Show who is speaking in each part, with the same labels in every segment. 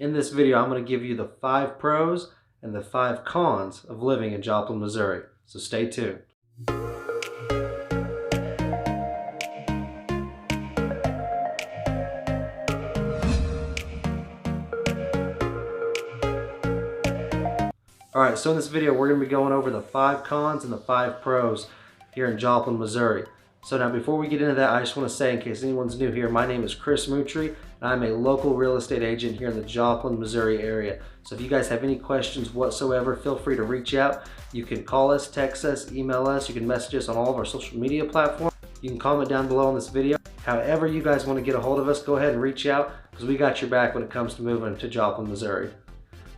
Speaker 1: In this video, I'm going to give you the 5 pros and the 5 cons of living in Joplin, Missouri. So stay tuned. Alright, so in this video, we're going to be going over the 5 cons and the 5 pros here in Joplin, Missouri. So now before we get into that, I just want to say, in case anyone's new here, my name is Chris Moutry, and I'm a local real estate agent here in the Joplin, Missouri area. So if you guys have any questions whatsoever, feel free to reach out. You can call us, text us, email us, you can message us on all of our social media platforms. You can comment down below on this video. However you guys want to get a hold of us, go ahead and reach out, because we got your back when it comes to moving to Joplin, Missouri.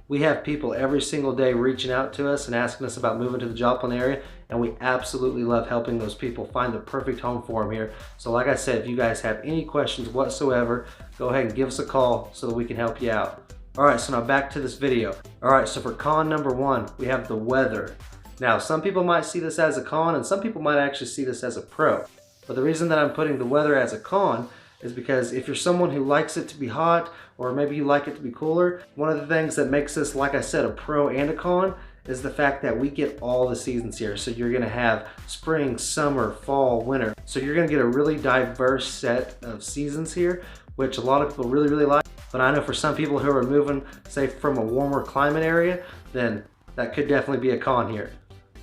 Speaker 1: We have people every single day reaching out to us and asking us about moving to the Joplin area, and we absolutely love helping those people find the perfect home for them here. So like I said, if you guys have any questions whatsoever, go ahead and give us a call so that we can help you out. Alright, so now back to this video. Alright, so for con number 1, we have the weather. Now, some people might see this as a con, and some people might actually see this as a pro. But the reason that I'm putting the weather as a con is because if you're someone who likes it to be hot, or maybe you like it to be cooler, one of the things that makes this, like I said, a pro and a con is the fact that we get all the seasons here. So you're gonna have spring, summer, fall, winter. So you're gonna get a really diverse set of seasons here, which a lot of people really like. But I know for some people who are moving, say, from a warmer climate area, then that could definitely be a con here.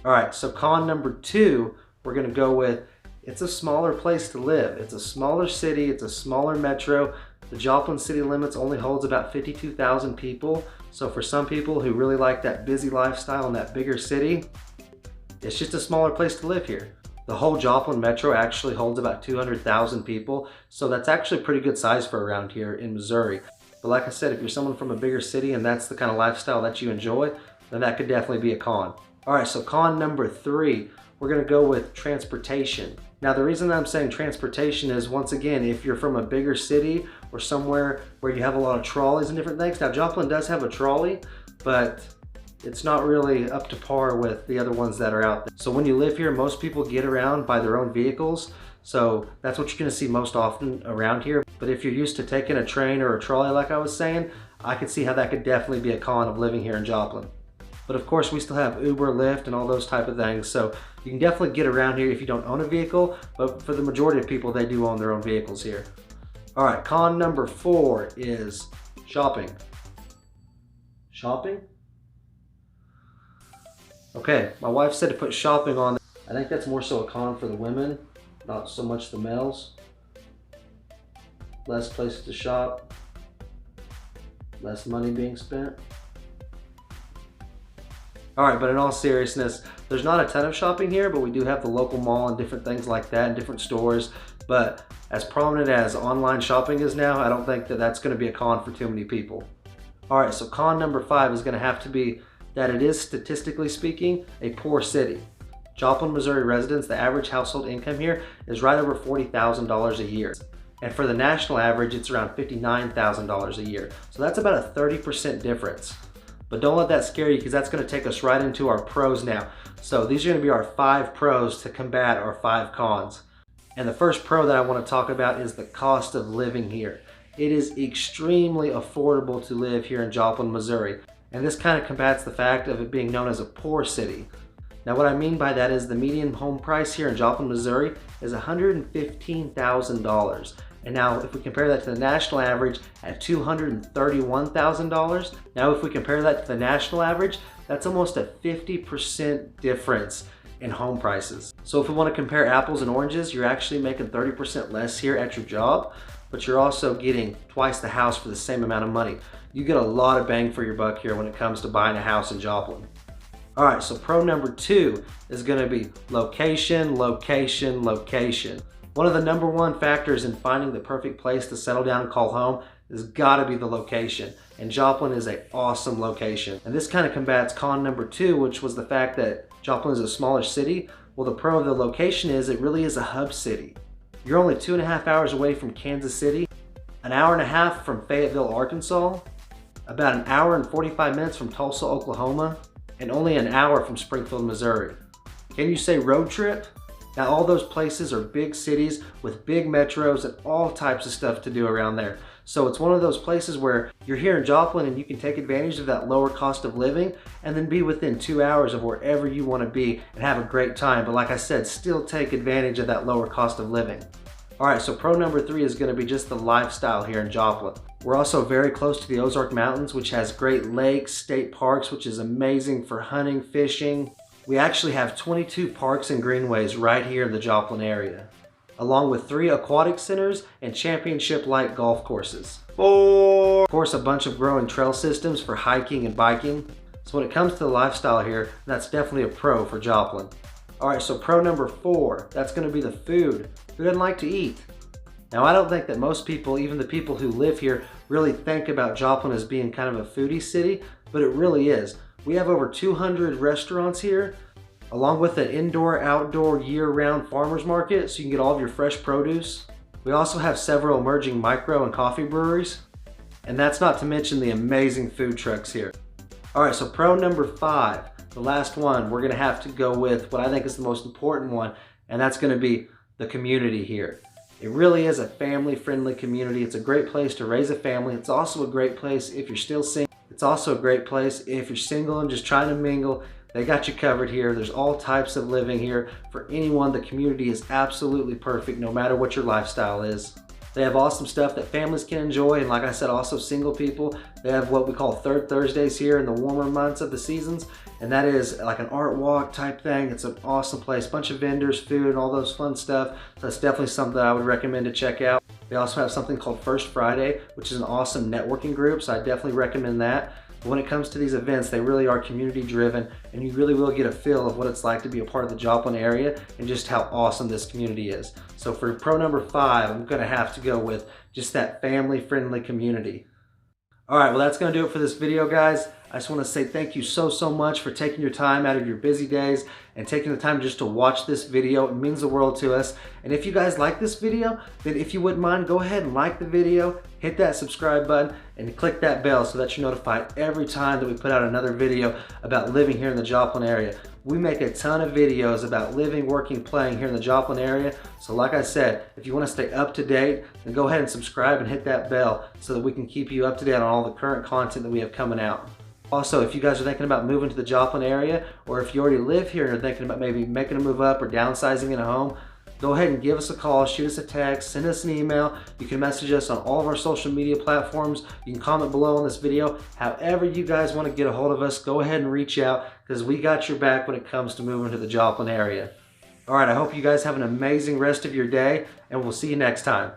Speaker 1: All right, so con number 2, we're gonna go with, it's a smaller place to live. It's a smaller city, it's a smaller metro. The Joplin city limits only holds about 52,000 people. So for some people who really like that busy lifestyle in that bigger city, it's just a smaller place to live here. The whole Joplin metro actually holds about 200,000 people. So that's actually a pretty good size for around here in Missouri. But like I said, if you're someone from a bigger city and that's the kind of lifestyle that you enjoy, then that could definitely be a con. All right, so con number 3, we're gonna go with transportation. Now the reason that I'm saying transportation is, once again, if you're from a bigger city or somewhere where you have a lot of trolleys and different things. Now Joplin does have a trolley, but it's not really up to par with the other ones that are out there. So when you live here, most people get around by their own vehicles. So that's what you're gonna see most often around here. But if you're used to taking a train or a trolley, like I was saying, I could see how that could definitely be a con of living here in Joplin. But of course, we still have Uber, Lyft, and all those type of things. So you can definitely get around here if you don't own a vehicle, but for the majority of people, they do own their own vehicles here. All right, con number 4 is shopping. Shopping? Okay, my wife said to put shopping on. I think that's more so a con for the women, not so much the males. Less places to shop, less money being spent. All right, but in all seriousness, there's not a ton of shopping here, but we do have the local mall and different things like that and different stores. But as prominent as online shopping is now, I don't think that that's going to be a con for too many people. All right, so con number 5 is going to have to be that it is, statistically speaking, a poor city. Joplin, Missouri residents, the average household income here is right over $40,000 a year. And for the national average, it's around $59,000 a year. So that's about a 30% difference. But don't let that scare you, because that's going to take us right into our pros now. So these are going to be our 5 pros to combat our 5 cons. And the first pro that I want to talk about is the cost of living here. It is extremely affordable to live here in Joplin, Missouri. And this kind of combats the fact of it being known as a poor city. Now what I mean by that is the median home price here in Joplin, Missouri is $115,000. And now if we compare that to the national average at $231,000, now if we compare that to the national average, that's almost a 50% difference in home prices. So if we want to compare apples and oranges, you're actually making 30% less here at your job, but you're also getting twice the house for the same amount of money. You get a lot of bang for your buck here when it comes to buying a house in Joplin. All right, so pro number 2 is going to be location, location, location. One of the number 1 factors in finding the perfect place to settle down and call home has got to be the location. And Joplin is an awesome location. And this kind of combats con number 2, which was the fact that Joplin is a smaller city. Well, the pro of the location is it really is a hub city. You're only 2.5 hours away from Kansas City, an hour and a half from Fayetteville, Arkansas, about an hour and 45 minutes from Tulsa, Oklahoma, and only an hour from Springfield, Missouri. Can you say road trip? Now all those places are big cities with big metros and all types of stuff to do around there. So it's one of those places where you're here in Joplin and you can take advantage of that lower cost of living and then be within 2 hours of wherever you want to be and have a great time. But like I said, still take advantage of that lower cost of living. All right, so pro number 3 is going to be just the lifestyle here in Joplin. We're also very close to the Ozark Mountains, which has great lakes, state parks, which is amazing for hunting, fishing. We actually have 22 parks and greenways right here in the Joplin area, along with 3 aquatic centers and championship-like golf courses. 4, of course, a bunch of growing trail systems for hiking and biking. So when it comes to the lifestyle here, that's definitely a pro for Joplin. All right, so pro number 4, that's going to be the food. Who doesn't like to eat? Now, I don't think that most people, even the people who live here, really think about Joplin as being kind of a foodie city, but it really is. We have over 200 restaurants here, along with an indoor, outdoor, year-round farmers market, so you can get all of your fresh produce. We also have several emerging micro and coffee breweries, and that's not to mention the amazing food trucks here. All right, so pro number 5. The last one, we're gonna have to go with what I think is the most important one, and that's gonna be the community here. It really is a family-friendly community. It's a great place to raise a family. It's also a great place if you're still single. It's also a great place if you're single and just trying to mingle. They got you covered here. There's all types of living here for anyone. The community is absolutely perfect no matter what your lifestyle is. They have awesome stuff that families can enjoy, and like I said, also single people. They have what we call Third Thursdays here in the warmer months of the seasons, and that is like an art walk type thing. It's an awesome place, bunch of vendors, food, and all those fun stuff. So that's definitely something that I would recommend to check out. They also have something called First Friday, which is an awesome networking group, so I definitely recommend that. But when it comes to these events, they really are community driven, and you really will get a feel of what it's like to be a part of the Joplin area and just how awesome this community is. So for pro number 5, I'm gonna have to go with just that family-friendly community. All right, well, that's gonna do it for this video, guys. I just wanna say thank you so much for taking your time out of your busy days and taking the time just to watch this video. It means the world to us. And if you guys like this video, then if you wouldn't mind, go ahead and like the video, hit that subscribe button, and click that bell so that you're notified every time that we put out another video about living here in the Joplin area. We make a ton of videos about living, working, playing here in the Joplin area. So like I said, if you want to stay up to date, then go ahead and subscribe and hit that bell so that we can keep you up to date on all the current content that we have coming out. Also, if you guys are thinking about moving to the Joplin area, or if you already live here and are thinking about maybe making a move up or downsizing in a home, go ahead and give us a call, shoot us a text, send us an email. You can message us on all of our social media platforms. You can comment below on this video. However you guys want to get a hold of us, go ahead and reach out because we got your back when it comes to moving to the Joplin area. All right, I hope you guys have an amazing rest of your day, and we'll see you next time.